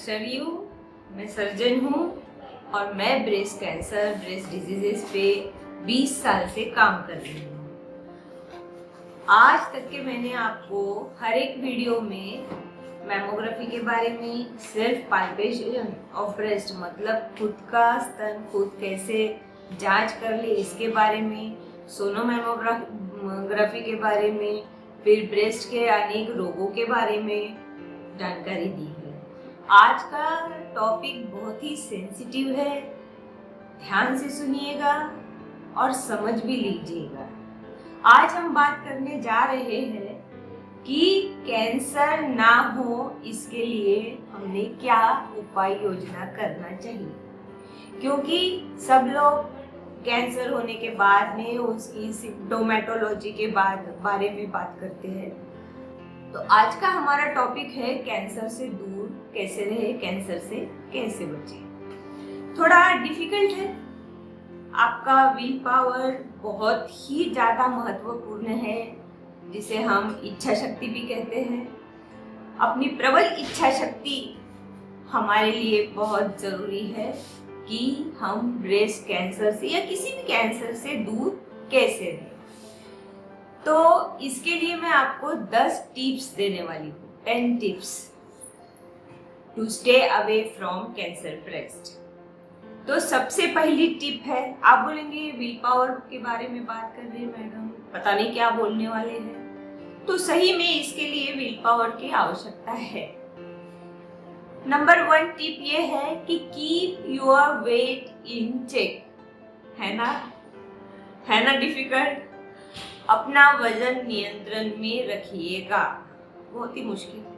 सरयू, मैं सर्जन हूँ और मैं ब्रेस्ट कैंसर, ब्रेस्ट डिजीजेस पे 20 साल से काम कर रही हूँ। आज तक के मैंने आपको हर एक वीडियो में मैमोग्राफी के बारे में, सेल्फ पाल्पेशन ऑफ ब्रेस्ट मतलब खुद का स्तन खुद कैसे जांच कर ले इसके बारे में, सोनोमैमोग्राफी के बारे में, फिर ब्रेस्ट के अनेक रोगों के बारे में जानकारी दी है। आज का टॉपिक बहुत ही सेंसिटिव है, ध्यान से सुनिएगा और समझ भी लीजिएगा। आज हम बात करने जा रहे हैं कि कैंसर ना हो इसके लिए हमने क्या उपाय योजना करना चाहिए, क्योंकि सब लोग कैंसर होने के बाद में उसकी सिम्प्टोमेटोलॉजी के बारे में बात करते हैं। तो आज का हमारा टॉपिक है कैंसर से दूर कैसे रहे, कैंसर से कैसे बचे। थोड़ा डिफिकल्ट है, आपका विल पावर बहुत ही ज़्यादा महत्वपूर्ण है, जिसे हम इच्छा शक्ति भी कहते हैं। अपनी प्रबल इच्छा शक्ति हमारे लिए बहुत ज़रूरी है कि हम ब्रेस्ट कैंसर से या किसी भी कैंसर से दूर कैसे रहें। तो इसके लिए मैं आपको 10 टिप्स देने वाली हूँ, 10 tips to stay away from cancer breast. तो सबसे पहली टिप है, आप बोलेंगे विल पावर के बारे में बात कर रहे हैं मैडम, पता नहीं क्या बोलने वाले हैं। तो सही में इसके लिए विल पावर की आवश्यकता है। नंबर 1 टिप ये है कि keep your weight in check. है ना डिफिकल्ट? अपना वजन नियंत्रण में रखिएगा। बहुत ही मुश्किल है,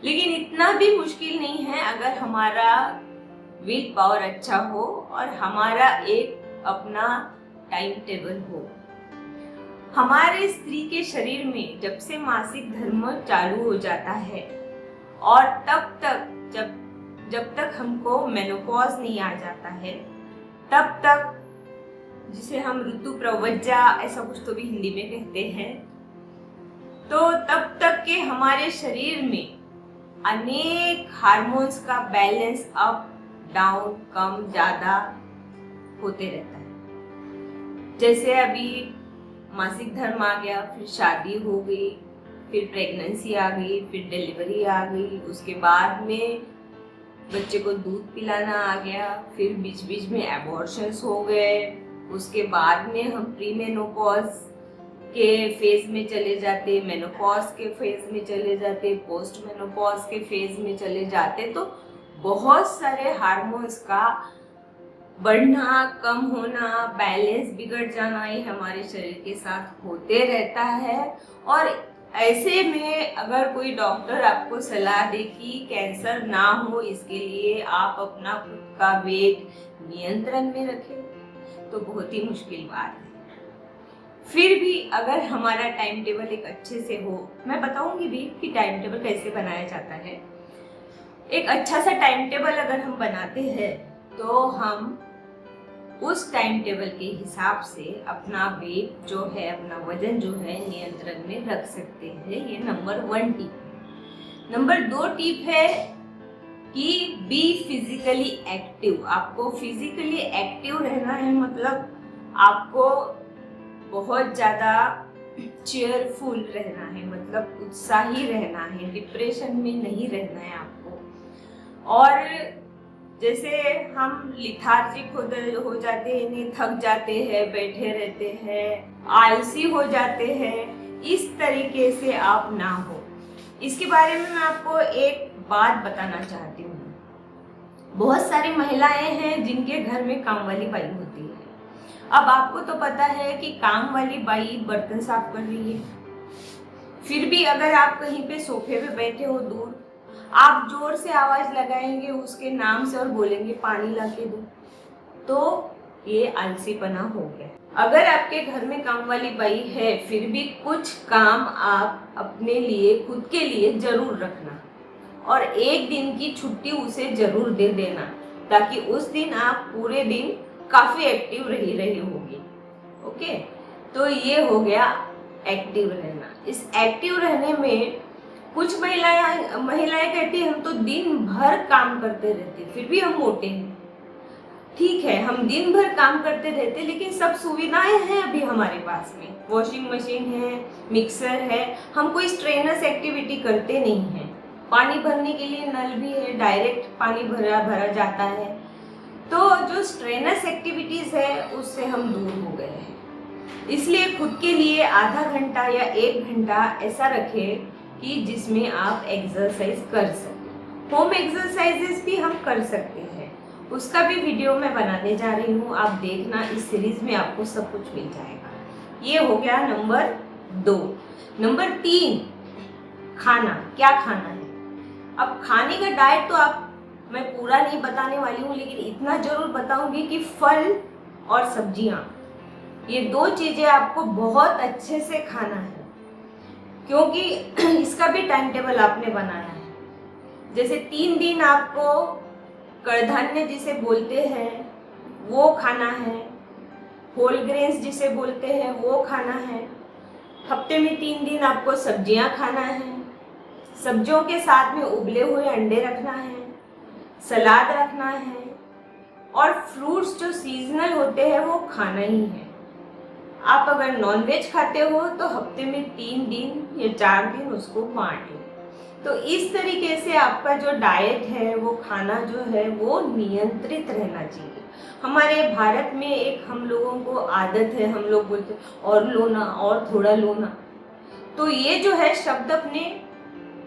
लेकिन इतना भी मुश्किल नहीं है अगर हमारा विल पावर अच्छा हो और हमारा एक अपना टाइम टेबल हो। हमारे स्त्री के शरीर में जब से मासिक धर्म चालू हो जाता है और तब तक जब तक हमको मेनोपॉज नहीं आ जाता है, तब तक, जिसे हम ऋतु प्रव्रज्या ऐसा कुछ तो भी हिंदी में कहते हैं, तो तब तक के हमारे शरीर में अनेक हार्मोन्स का बैलेंस अप डाउन कम ज्यादा होते रहता है। जैसे अभी मासिक धर्म आ गया, फिर शादी हो गई, फिर प्रेगनेंसी आ गई, फिर डिलीवरी आ गई, उसके बाद में बच्चे को दूध पिलाना आ गया, फिर बीच बीच में एबॉर्शंस हो गए, उसके बाद में हम प्री मेनोपॉज के फेज में चले जाते, मेनोपॉज के फेज में चले जाते, पोस्ट मेनोपॉज के फेज में चले जाते। तो बहुत सारे हार्मोन्स का बढ़ना कम होना, बैलेंस बिगड़ जाना ये हमारे शरीर के साथ होते रहता है। और ऐसे में अगर कोई डॉक्टर आपको सलाह दे कि कैंसर ना हो इसके लिए आप अपना खुद का वेट नियंत्रण में रखें, तो बहुत ही मुश्किल बात है। फिर भी अगर हमारा टाइम टेबल एक अच्छे से हो, मैं बताऊंगी भी कि टाइम टेबल कैसे बनाया जाता है। एक अच्छा सा टाइम टेबल अगर हम बनाते हैं तो हम उस टाइम टेबल के हिसाब से अपना वेट जो है, अपना वजन जो है नियंत्रण में रख सकते हैं। ये नंबर 1 टिप है। नंबर 2 टिप है कि बी फिजिकली एक्टिव। आपको फिजिकली एक्टिव रहना है, मतलब आपको बहुत ज़्यादा चेयरफुल रहना है, मतलब उत्साही रहना है, डिप्रेशन में नहीं रहना है आपको। और जैसे हम लिथार्जिक हो जाते हैं, थक जाते हैं, बैठे रहते हैं, आलसी हो जाते हैं, इस तरीके से आप ना हो। इसके बारे में मैं आपको एक बात बताना चाहती हूँ। बहुत सारी महिलाएं हैं जिनके घर में काम वाली बाई होती है। अब आपको तो पता है कि काम वाली बाई बर्तन साफ कर रही है, फिर भी अगर आप कहीं पे सोफे पे बैठे हो दूर, आप जोर से आवाज लगाएंगे उसके नाम से और बोलेंगे पानी ला के दो, तो ये आलसीपना हो गया। अगर आपके घर में काम वाली बाई है, फिर भी कुछ काम आप अपने लिए, खुद के लिए जरूर रखना और एक दिन की छुट्टी उसे जरूर दे देना, ताकि उस दिन आप पूरे दिन काफी एक्टिव रही होगी। ओके, तो ये हो गया एक्टिव रहना। इस एक्टिव रहने में कुछ महिलाएं कहती हैं हम तो दिन भर काम करते रहते फिर भी हम मोटे हैं। ठीक है, हम दिन भर काम करते रहते लेकिन सब सुविधाएं हैं अभी हमारे पास में। वॉशिंग मशीन है, मिक्सर है, हम कोई स्ट्रेनस एक्टिविटी करते नहीं हैं। पानी भरने के लिए नल भी है, डायरेक्ट पानी भरा जाता है। तो जो स्ट्रेनस एक्टिविटीज है उससे हम दूर हो गए हैं। इसलिए खुद के लिए आधा घंटा या 1 घंटा ऐसा रखें कि जिसमें आप एक्सरसाइज कर सकें। होम एक्सरसाइजेस भी हम कर सकते हैं, उसका भी वीडियो मैं बनाने जा रही हूँ, आप देखना। इस सीरीज में आपको सब कुछ मिल जाएगा। ये हो गया नंबर 2। नंबर 3, खाना। क्या खाना है? अब खाने का डाइट तो मैं पूरा नहीं बताने वाली हूँ, लेकिन इतना जरूर बताऊंगी कि फल और सब्जियां, ये 2 चीजें आपको बहुत अच्छे से खाना है, क्योंकि इसका भी टाइम टेबल आपने बनाया है। जैसे 3 दिन आपको कडधान्य जिसे बोलते हैं वो खाना है, होल ग्रेन्स जिसे बोलते हैं वो खाना है। हफ्ते में 3 दिन आपको सब्जियां खाना है। सब्जियों के साथ में उबले हुए अंडे रखना है, सलाद रखना है, और फ्रूट्स जो सीजनल होते हैं वो खाना ही है। आप अगर नॉनवेज खाते हो तो हफ्ते में 3 दिन या 4 दिन उसको बांट लो। तो इस तरीके से आपका जो डाइट है, वो खाना जो है वो नियंत्रित रहना चाहिए। हमारे भारत में एक हम लोगों को आदत है, हम लोग बोलते और लो ना, और थोड़ा लो ना। तो ये जो है शब्द अपने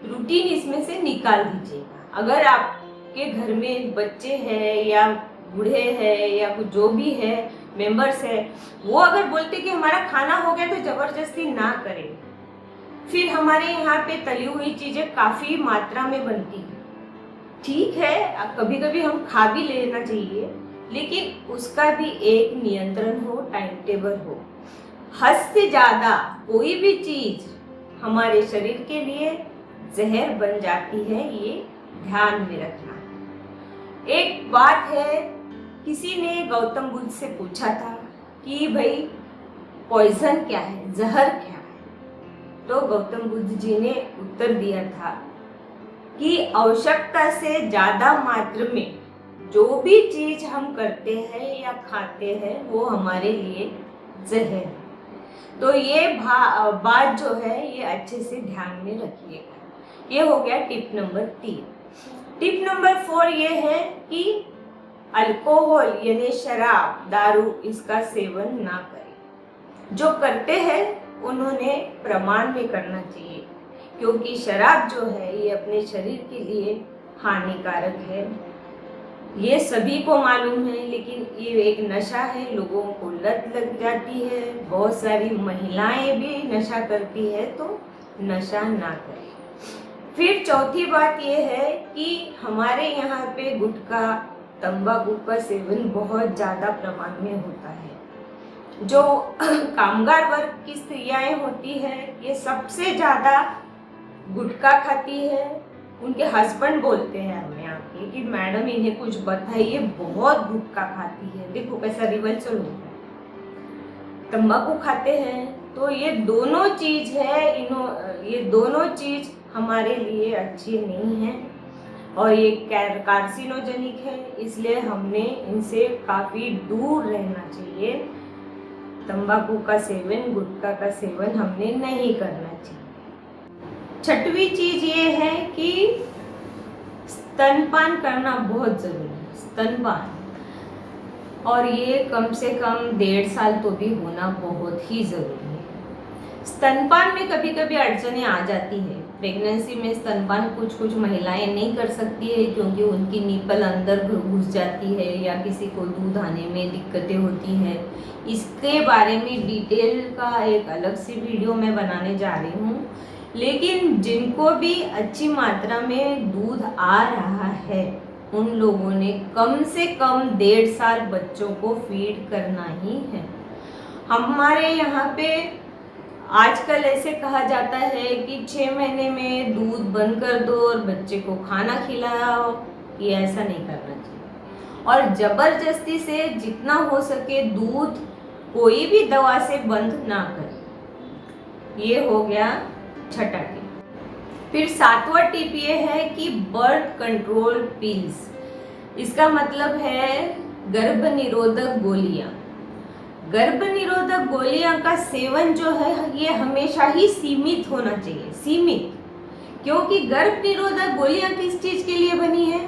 रूटीन इसमें से निकाल दीजिएगा। अगर आपके घर में बच्चे हैं या बूढ़े हैं या कुछ जो भी है मेंबर्स है, वो अगर बोलते कि हमारा खाना हो गया तो जबरदस्ती ना करें। फिर हमारे यहाँ पे तली हुई चीजें काफी मात्रा में बनती है। ठीक है, कभी कभी हम खा भी लेना चाहिए, लेकिन उसका भी एक नियंत्रण हो, टाइम टेबल हो। हद से ज्यादा कोई भी चीज हमारे शरीर के लिए जहर बन जाती है, ये ध्यान में रखना। एक बात है, किसी ने गौतम बुद्ध से पूछा था कि भाई पॉइजन क्या है, जहर क्या है? तो गौतम बुद्ध जी ने उत्तर दिया था कि आवश्यकता से ज्यादा मात्रा में जो भी चीज हम करते हैं या खाते हैं वो हमारे लिए जहर है। तो ये बात जो है ये अच्छे से ध्यान में रखिएगा। ये हो गया टिप नंबर 3। टिप नंबर 4 ये है कि अल्कोहल यानी शराब, दारू, इसका सेवन ना करें। जो करते हैं उन्होंने प्रमाण में करना चाहिए, क्योंकि शराब जो है ये अपने शरीर के लिए हानिकारक है। ये सभी को मालूम है, लेकिन ये एक नशा है, लोगों को लत लग जाती है। बहुत सारी महिलाएं भी नशा करती है, तो नशा ना करें। फिर चौथी बात ये है कि हमारे यहाँ पे गुटखा, तंबाकू का सेवन बहुत ज़्यादा प्रमाण में होता है। जो कामगार वर्ग की स्त्रियाँ होती है, ये सबसे ज़्यादा गुटखा खाती है। उनके हस्बैंड बोलते हैं हमें आके कि मैडम इन्हें कुछ बताइए, बहुत गुटखा खाती है, देखो कैसा रिवर्सल हो गया। तंबाकू खाते हैं, तो ये दोनों चीज है, ये दोनों चीज हमारे लिए अच्छी नहीं है और ये कार्सिनोजेनिक है, इसलिए हमने इनसे काफ़ी दूर रहना चाहिए। तंबाकू का सेवन, गुटखा का सेवन हमने नहीं करना चाहिए। छठवीं चीज ये है कि स्तनपान करना बहुत ज़रूरी है। स्तनपान, और ये कम से कम 1.5 साल तो भी होना बहुत ही ज़रूरी है। स्तनपान में कभी कभी अड़चनें आ जाती है। प्रेगनेंसी में स्तनपान कुछ महिलाएं नहीं कर सकती है, क्योंकि उनकी निपल अंदर घुस जाती है या किसी को दूध आने में दिक्कतें होती है। इसके बारे में डिटेल का एक अलग से वीडियो मैं बनाने जा रही हूँ। लेकिन जिनको भी अच्छी मात्रा में दूध आ रहा है, उन लोगों ने कम से कम 1.5 साल बच्चों को फीड करना ही है। हमारे यहाँ पे आजकल ऐसे कहा जाता है कि 6 महीने में दूध बंद कर दो और बच्चे को खाना खिलाओ। ये ऐसा नहीं करना चाहिए, और जबरदस्ती से जितना हो सके दूध कोई भी दवा से बंद ना करें। ये हो गया छठा टिप। फिर 7वां टिप ये है कि बर्थ कंट्रोल पिल्स, इसका मतलब है गर्भ निरोधक गोलियां। गर्भ निरोधक गोलियां का सेवन जो है ये हमेशा ही सीमित होना चाहिए, सीमित, क्योंकि गर्भ निरोधक गोलियां किस चीज के लिए बनी है?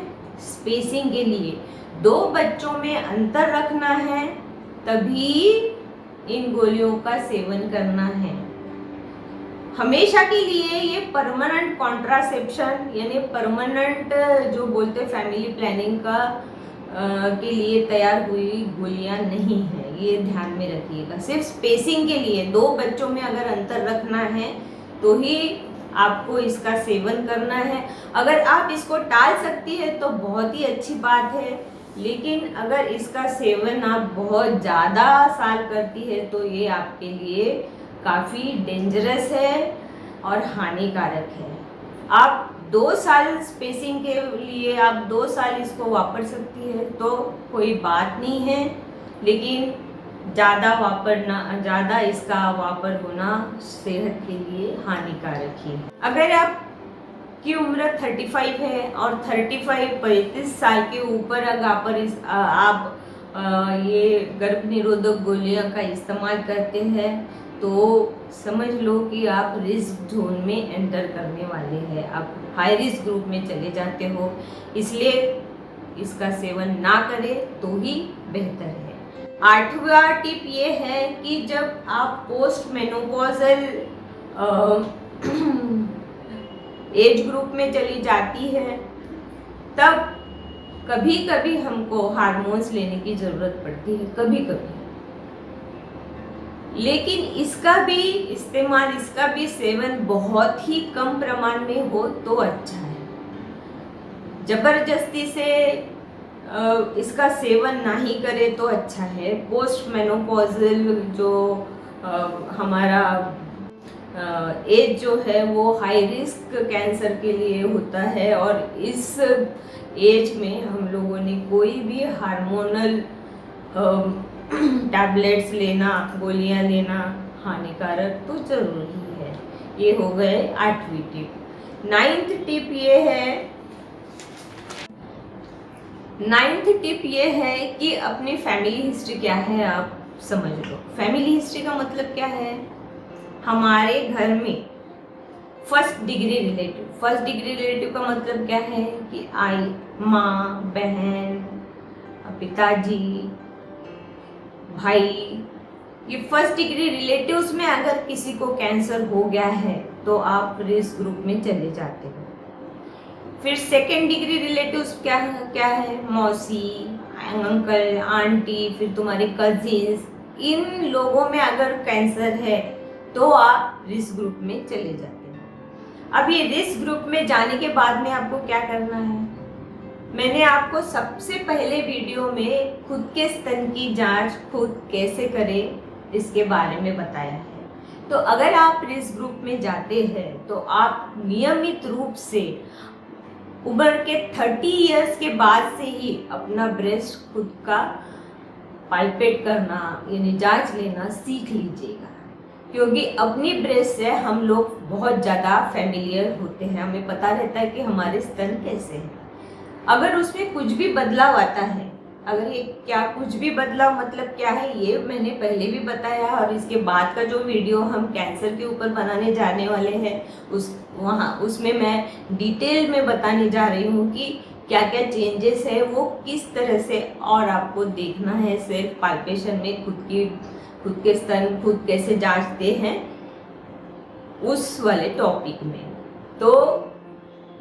स्पेसिंग के लिए। 2 बच्चों में अंतर रखना है तभी इन गोलियों का सेवन करना है। हमेशा के लिए ये परमानेंट कॉन्ट्रासेप्शन यानी परमानेंट जो बोलते फैमिली प्लानिंग का के लिए तैयार हुई गोलियां नहीं है, ये ध्यान में रखिएगा। सिर्फ स्पेसिंग के लिए 2 बच्चों में अगर अंतर रखना है तो ही आपको इसका सेवन करना है। अगर आप इसको टाल सकती है तो बहुत ही अच्छी बात है, लेकिन अगर इसका सेवन आप बहुत ज़्यादा साल करती है तो ये आपके लिए काफ़ी डेंजरस है और हानिकारक है। आप 2 साल स्पेसिंग के लिए आप 2 साल इसको वापर सकती है तो कोई बात नहीं है, लेकिन ज़्यादा इसका वापर होना सेहत के लिए हानिकारक ही है। अगर आपकी उम्र 35 है और 35 साल के ऊपर अगर आप ये गर्भ निरोधक गोलियां का इस्तेमाल करते हैं तो समझ लो कि आप रिस्क जोन में एंटर करने वाले हैं, आप हाई रिस्क ग्रुप में चले जाते हो, इसलिए इसका सेवन ना करें तो ही बेहतर है। 8वां टिप ये है कि जब आप पोस्ट मेनोपॉजल एज ग्रुप में चली जाती है तब कभी कभी हमको हार्मोन्स लेने की ज़रूरत पड़ती है, कभी कभी, लेकिन इसका भी इस्तेमाल, इसका भी सेवन बहुत ही कम प्रमाण में हो तो अच्छा है। जबरदस्ती से इसका सेवन नहीं करे तो अच्छा है। पोस्ट मेनोपॉजल जो हमारा एज जो है वो हाई रिस्क कैंसर के लिए होता है और इस एज में हम लोगों ने कोई भी हार्मोनल टैबलेट्स लेना, गोलियां लेना हानिकारक तो जरूरी है। ये हो गए 8वीं टिप। 9th टिप ये है, 9th टिप ये है कि अपनी फैमिली हिस्ट्री क्या है आप समझ लो। फैमिली हिस्ट्री का मतलब क्या है? हमारे घर में फर्स्ट डिग्री रिलेटिव का मतलब क्या है कि आई, माँ, बहन, पिताजी, भाई, ये फर्स्ट डिग्री रिलेटिव्स में अगर किसी को कैंसर हो गया है तो आप रिस्क ग्रुप में चले जाते हो। फिर सेकेंड डिग्री रिलेटिव्स क्या है? मौसी, अंकल, आंटी, फिर तुम्हारे कजिन्स, इन लोगों में अगर कैंसर है तो आप रिस्क ग्रुप में चले जाते हो। अब ये रिस्क ग्रुप में जाने के बाद में आपको क्या करना है? मैंने आपको सबसे पहले वीडियो में खुद के स्तन की जांच खुद कैसे करें इसके बारे में बताया है। तो अगर आप रिस्क ग्रुप में जाते हैं तो आप नियमित रूप से उम्र के 30 इयर्स के बाद से ही अपना ब्रेस्ट खुद का पाइपेट करना यानी जांच लेना सीख लीजिएगा, क्योंकि अपनी ब्रेस्ट से हम लोग बहुत ज़्यादा फैमिलियर होते हैं, हमें पता रहता है कि हमारे स्तन कैसे हैं। अगर उसमें कुछ भी बदलाव आता है, अगर ये क्या कुछ भी बदलाव मतलब क्या है ये मैंने पहले भी बताया, और इसके बाद का जो वीडियो हम कैंसर के ऊपर बनाने जाने वाले हैं उसमें मैं डिटेल में बताने जा रही हूँ कि क्या क्या चेंजेस है, वो किस तरह से और आपको देखना है सेल्फ पाल्पेशन में खुद के स्तन खुद कैसे जांचते हैं उस वाले टॉपिक में। तो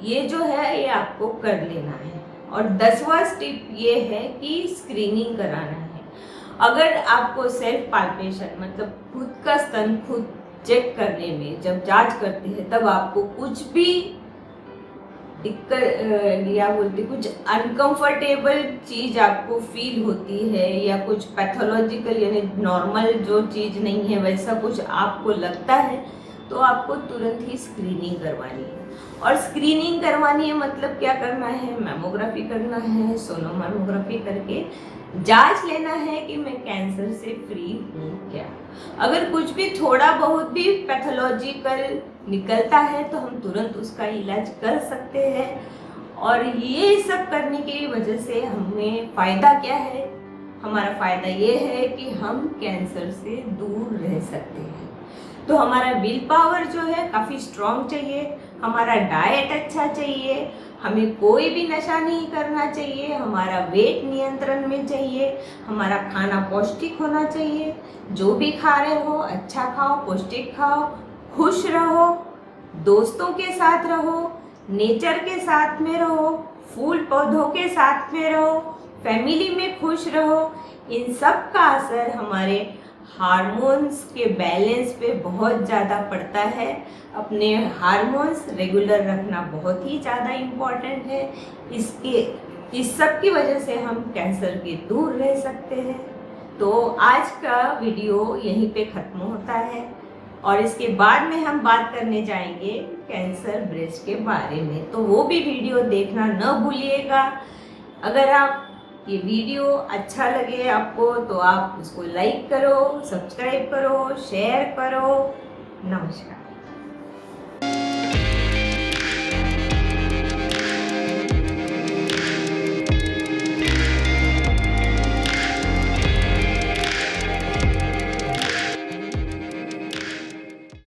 ये जो है ये आपको कर लेना है। और 10वां स्टेप ये है कि स्क्रीनिंग कराना है। अगर आपको सेल्फ पाल्पेशन मतलब खुद का स्तन खुद चेक करने में जब जांच करते हैं तब आपको कुछ भी दिक्कत या बोलते कुछ अनकंफर्टेबल चीज़ आपको फील होती है या कुछ पैथोलॉजिकल यानी नॉर्मल जो चीज़ नहीं है वैसा कुछ आपको लगता है तो आपको तुरंत ही स्क्रीनिंग करवानी है। और स्क्रीनिंग करवानी है मतलब क्या करना है, मैमोग्राफी करना है, सोनोमामोग्राफी करके जांच लेना है कि मैं कैंसर से फ्री हूँ क्या। अगर कुछ भी थोड़ा बहुत भी पैथोलॉजिकल निकलता है तो हम तुरंत उसका इलाज कर सकते हैं। और ये सब करने की वजह से हमें फ़ायदा क्या है, हमारा फ़ायदा ये है कि हम कैंसर से दूर रह सकते हैं। तो हमारा विल पावर जो है काफ़ी स्ट्रॉन्ग चाहिए, हमारा डाइट अच्छा चाहिए, हमें कोई भी नशा नहीं करना चाहिए, हमारा वेट नियंत्रण में चाहिए, हमारा खाना पौष्टिक होना चाहिए। जो भी खा रहे हो अच्छा खाओ, पौष्टिक खाओ, खुश रहो, दोस्तों के साथ रहो, नेचर के साथ में रहो, फूल पौधों के साथ में रहो, फैमिली में खुश रहो। इन सब का असर हमारे हार्मोन्स के बैलेंस पे बहुत ज़्यादा पड़ता है। अपने हार्मोन्स रेगुलर रखना बहुत ही ज़्यादा इम्पॉर्टेंट है। इस सब की वजह से हम कैंसर के दूर रह सकते हैं। तो आज का वीडियो यहीं पे ख़त्म होता है और इसके बाद में हम बात करने जाएंगे कैंसर ब्रेस्ट के बारे में, तो वो भी वीडियो देखना न भूलिएगा। अगर आप ये वीडियो अच्छा लगे आपको तो आप उसको लाइक करो, सब्सक्राइब करो, शेयर करो। नमस्कार।